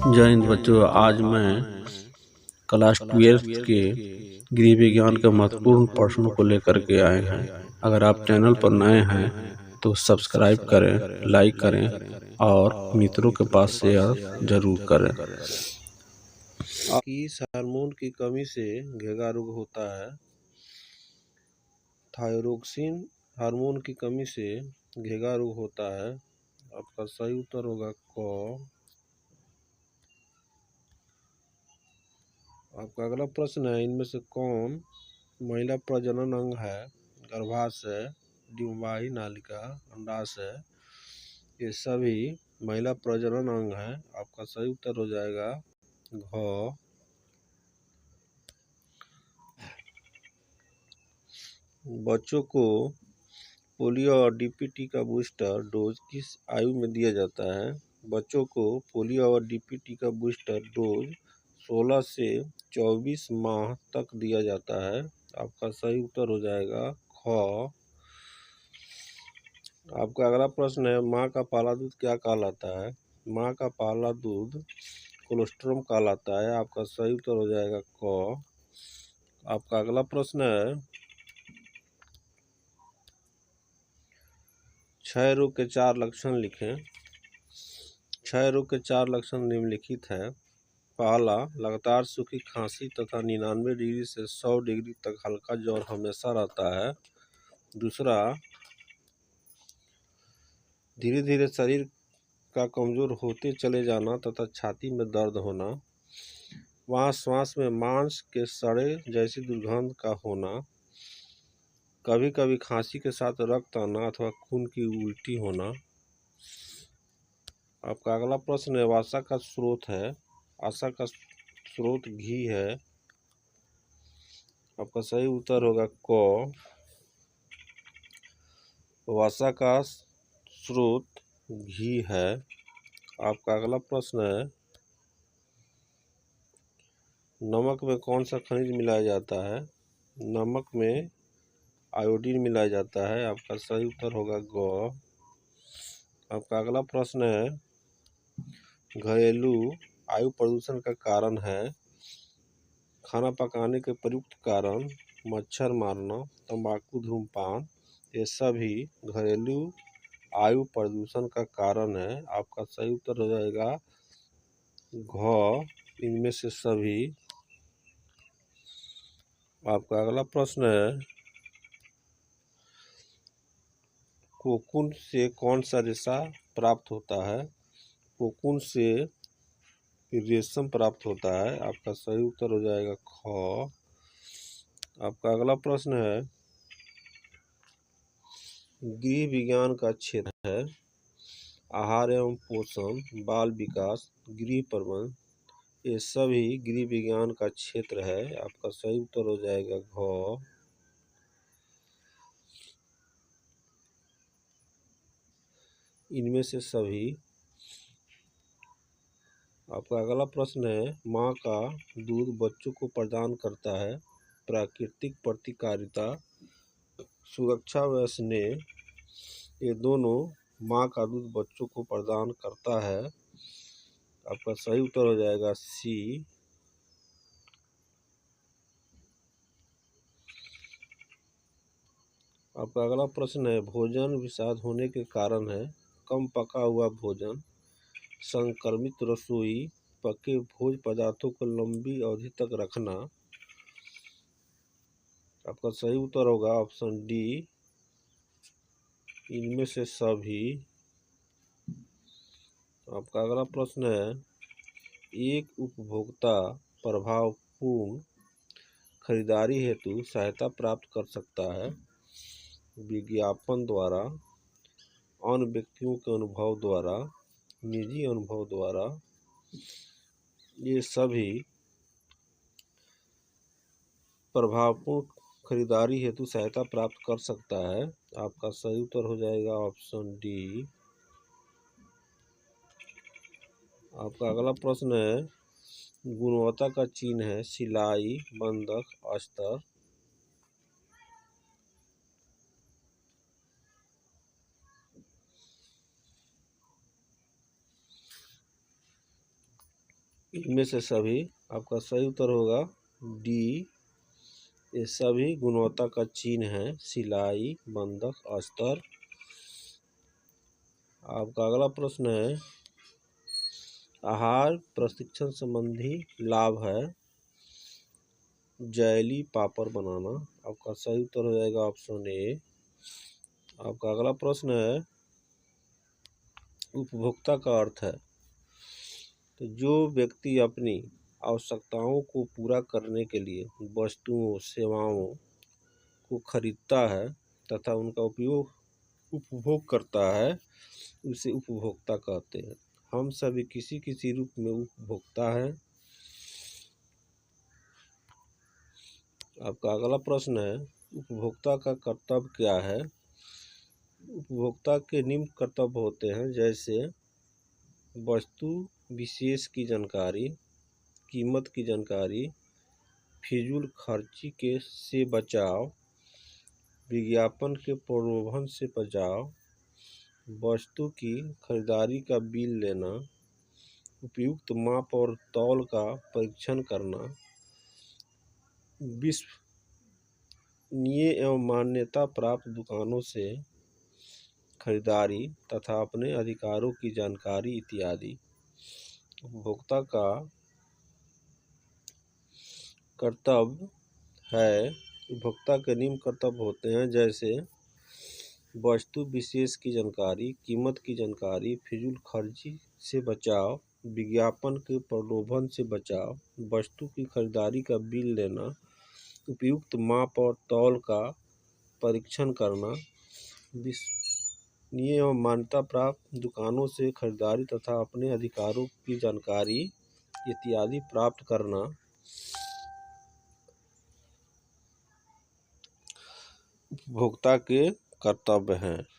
जय हिंद बच्चों। आज मैं क्लास 12th के गृह विज्ञान के महत्वपूर्ण प्रश्नों को लेकर के आए हैं। अगर आप चैनल पर नए हैं तो सब्सक्राइब करें, लाइक करें और मित्रों के पास शेयर जरूर करें। किस हार्मोन की कमी से घेगा रोग होता है? थायरोक्सिन हार्मोन की कमी से घेगा रोग होता है। आपका सही उत्तर होगा क। आपका अगला प्रश्न है, इनमें से कौन महिला प्रजनन अंग है? गर्भाशय, डिंबवाही नालिका, अंडाशय, ये सभी महिला प्रजनन अंग है। आपका सही उत्तर हो जाएगा घ। बच्चों को पोलियो और डीपीटी का बूस्टर डोज किस आयु में दिया जाता है? बच्चों को पोलियो और डीपीटी का बूस्टर डोज 16 से 24 माह तक दिया जाता है। आपका सही उत्तर हो जाएगा ख। आपका अगला प्रश्न है, माँ का पाला दूध क्या कहलाता है? माँ का पाला दूध कोलोस्ट्रम कहलाता है। आपका सही उत्तर हो जाएगा क। आपका अगला प्रश्न है, क्षय रोग के 4 लक्षण लिखें। क्षय रोग के 4 लक्षण निम्नलिखित हैं। पहला, लगातार सूखी खांसी तथा 99 डिग्री से 100 डिग्री तक हल्का ज्वर हमेशा रहता है। दूसरा, धीरे धीरे शरीर का कमजोर होते चले जाना तथा छाती में दर्द होना। वहाँ श्वास में मांस के सड़े जैसी दुर्गंध का होना। कभी कभी खांसी के साथ रक्त आना अथवा खून की उल्टी होना। आपका अगला प्रश्न है, वसा का स्रोत है। आशा का स्रोत घी है। आपका सही उत्तर होगा क। वसा का स्रोत घी है। आपका अगला प्रश्न है, नमक में कौन सा खनिज मिलाया जाता है? नमक में आयोडीन मिलाया जाता है। आपका सही उत्तर होगा ग। आपका अगला प्रश्न है, घरेलू वायु प्रदूषण का कारण है। खाना पकाने के प्रयुक्त कारण, मच्छर मारना, तंबाकू, धूम्रपान, ये सभी घरेलू वायु प्रदूषण का कारण है। आपका सही उत्तर हो जाएगा घ, इनमें से सभी। आपका अगला प्रश्न है, कोकून से कौन सा रेशा प्राप्त होता है? कोकून से रेशम प्राप्त होता है। आपका सही उत्तर हो जाएगा ख। आपका अगला प्रश्न है, गृह विज्ञान का क्षेत्र है। आहार एवं पोषण, बाल विकास, गृह प्रबंध, ये सभी गृह विज्ञान का क्षेत्र है। आपका सही उत्तर हो जाएगा घ। इनमें से सभी। आपका अगला प्रश्न है, माँ का दूध बच्चों को प्रदान करता है प्राकृतिक प्रतिकारिता, सुरक्षा व स्नेह, ये दोनों माँ का दूध बच्चों को प्रदान करता है। आपका सही उत्तर हो जाएगा सी। आपका अगला प्रश्न है, भोजन विषाद होने के कारण है। कम पका हुआ भोजन, संक्रमित रसोई, पके भोज्य पदार्थों को लंबी अवधि तक रखना। आपका सही उत्तर होगा ऑप्शन डी, इनमें से सभी। आपका अगला प्रश्न है, एक उपभोक्ता प्रभावपूर्ण खरीदारी हेतु सहायता प्राप्त कर सकता है विज्ञापन द्वारा, अन्य व्यक्तियों के अनुभव द्वारा, निजी अनुभव द्वारा, ये सभी प्रभावपूर्ण खरीदारी हेतु सहायता प्राप्त कर सकता है। आपका सही उत्तर हो जाएगा ऑप्शन डी। आपका अगला प्रश्न है, गुणवत्ता का चिन्ह है सिलाई, बंधक, अस्तर। इनमें से सभी आपका सही उत्तर होगा डी। ये सभी गुणवत्ता का चिन्ह है, सिलाई, बंधक, अस्तर। आपका अगला प्रश्न है, आहार प्रशिक्षण संबंधी लाभ है जैली पापड़ बनाना। आपका सही उत्तर हो जाएगा ऑप्शन ए। आपका अगला प्रश्न है, उपभोक्ता का अर्थ है, तो जो व्यक्ति अपनी आवश्यकताओं को पूरा करने के लिए वस्तुओं सेवाओं को खरीदता है तथा उनका उपभोग करता है, उसे उपभोक्ता कहते हैं। हम सभी किसी किसी रूप में उपभोक्ता हैं। आपका अगला प्रश्न है, उपभोक्ता का कर्तव्य क्या है। उपभोक्ता के निम्न कर्तव्य होते हैं, जैसे वस्तु विशेष की जानकारी, कीमत की जानकारी, फिजूल खर्ची से बचाव, विज्ञापन के प्रलोभन से बचाव, वस्तु की खरीदारी का बिल लेना, उपयुक्त माप और तौल का परीक्षण करना, विश्वसनीय एवं मान्यता प्राप्त दुकानों से खरीदारी तथा अपने अधिकारों की जानकारी इत्यादि। उपभोक्ता का कर्तव्य है, उपभोक्ता के निम्न कर्तव्य होते हैं, जैसे वस्तु विशेष की जानकारी, कीमत की जानकारी, फिजूल खर्ची से बचाव, विज्ञापन के प्रलोभन से बचाव, वस्तु की खरीदारी का बिल लेना, उपयुक्त माप और तौल का परीक्षण करना, विश्वसनीय एवं मान्यता प्राप्त दुकानों से खरीदारी तथा अपने अधिकारों की जानकारी इत्यादि प्राप्त करना। उपभोक्ता के कर्तव्य हैं।